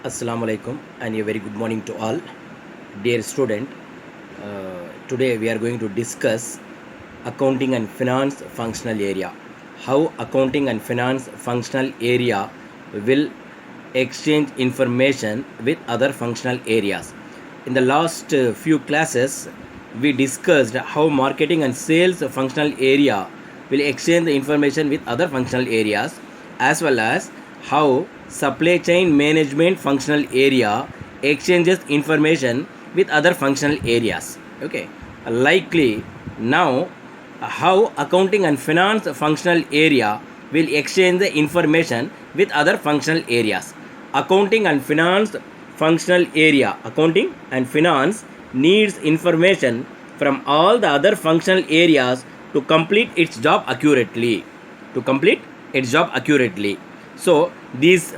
Assalamu alaikum and a very good morning to all. Dear student, today we are going to discuss accounting and finance functional area. How accounting and finance functional area will exchange information with other functional areas. In the last few classes, we discussed how marketing and sales functional area will exchange the information with other functional areas, as well as how supply chain management functional area exchanges information with other functional areas. Okay, likely now how accounting and finance functional area will exchange the information with other functional areas. Accounting and finance functional area, accounting and finance needs information from all the other functional areas to complete its job accurately. So this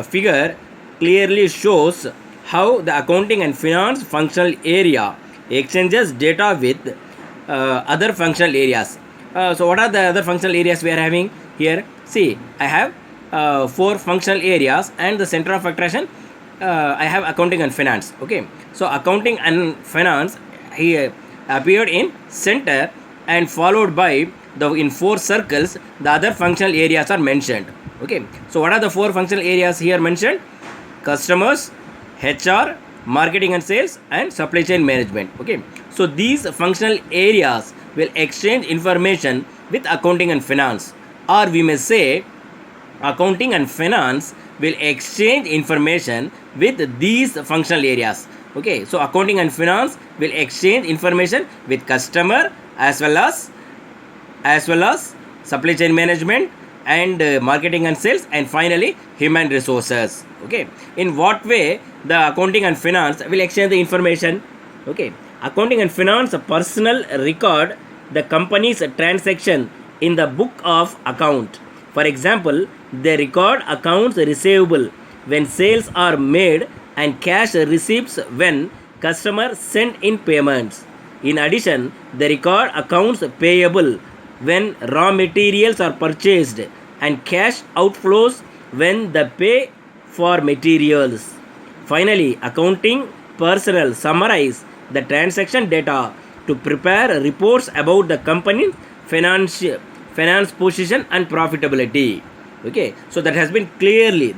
figure clearly shows how the accounting and finance functional area exchanges data with other functional areas. So what are the other functional areas we are having here? See, I have four functional areas, and the center of attraction I have accounting and finance. Okay, so accounting and finance here appeared in center, and followed by the in four circles the other functional areas are mentioned. Okay, so what are the four functional areas here mentioned? Customers, HR, marketing and sales, and supply chain management. Okay, so these functional areas will exchange information with accounting and finance, or we may say accounting and finance will exchange information with these functional areas. Okay, so accounting and finance will exchange information with customer as well as supply chain management and marketing and sales, and finally human resources. Okay, in what way the accounting and finance will exchange the information? Okay, accounting and finance personal record the company's transaction in the book of account. For example, they record accounts receivable when sales are made and cash receipts when customers send in payments. In addition, they record accounts payable when raw materials are purchased and cash outflows when they pay for materials. Finally, accounting personnel summarize the transaction data to prepare reports about the company's finance position and profitability. Okay, so that has been clearly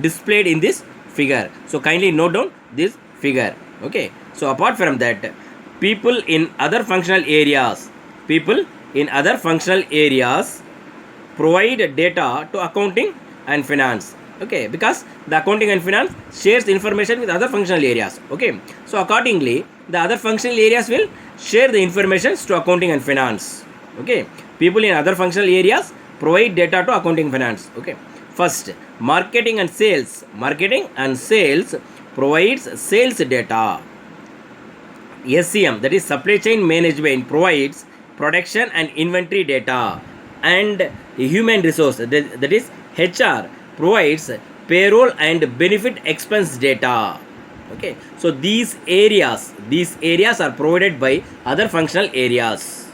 displayed in this figure. So kindly note down this figure. Okay, so apart from that, people in other functional areas provide data to accounting and finance. Okay, because the accounting and finance shares information with other functional areas. Okay, so accordingly the other functional areas will share the information to accounting and finance. Okay, people in other functional areas provide data to accounting and finance. Okay, first, marketing and sales provides sales data. SCM, that is supply chain management, provides production and inventory data, and human resource, that is HR, provides payroll and benefit expense data. Okay, so these areas are provided by other functional areas.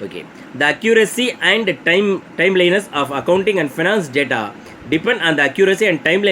Okay, the accuracy and timeliness of accounting and finance data depend on the accuracy and timeliness